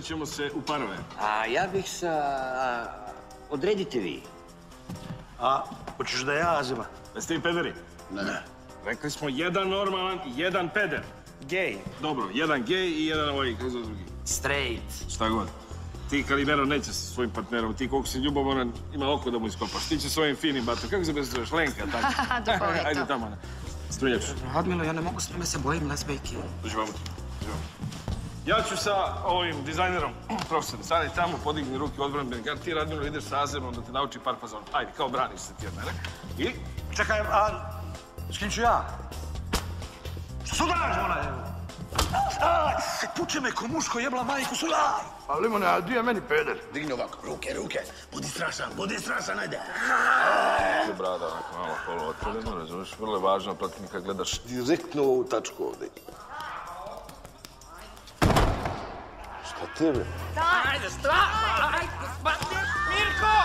ćemo se u parove. A ja bih odredite vi. A, hoćeš da ja, Azima? Jeste vi pederi? Ne. Rekli smo jedan normalan i jedan peder. Gej. Dobro, jedan gej i jedan ovaj, kako zove drugi? Straight. Šta god. Ti, Kalimero, neće sa svojim partnerom. Ti, koliko si ljubomoran, ima oko da mu iskopaš. Ti će svojim finim batom. Kako se bezdraš? Lenka, tako? Ajde tamo. Strunjač. Radmilo, ja ne mogu s njime, se bojim lesbejke. Dođi vamo. Ja ću sa ovim dizajnerom, profesorom, stani tamo, podigni ruke, odbranben gard. Ti, Radmilo, ideš sa Azemom da te nauči par fazona. Ajde, kao braniš se ti od mene. I... Čekaj, a s kim ću ja? Što sudaraš, onaj? Puče me ko muško jebla majku, sudaj! A Limone, a di je meni peder? Digni ovako, ruke. Budi strašan, ajde. Se brada, onako malo polo otvoreno, razumiješ? Vrlo je važno, platnika, gledaš Direktno u ovu tačku ovdje. Šta tebe? Ajde, Mirko!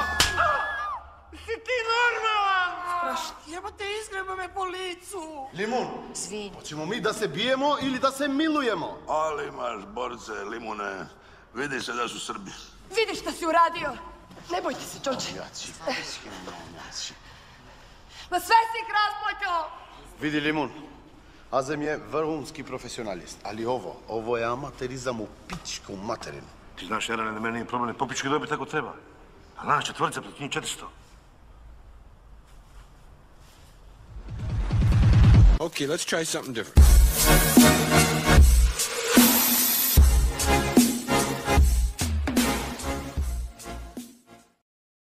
Si ti normalan? Jebate, izgreba me po licu. Limun, Zvin. hoćemo mi da se bijemo ili da se milujemo? Ali imaš borce, Limune. Vidi se da su Srbi. Vidiš šta si uradio? Ne bojte se, Đorđe. Ma sve si ih razplakao! Vidi, Limun, Azem je vrhunski profesionalist, ali ovo je amaterizam u pičku materinu. Ti znaš, Jarane, da meni nije problem popičke dobiti tako treba. A naš četvorica protiv njih 400. Okay, let's try something different.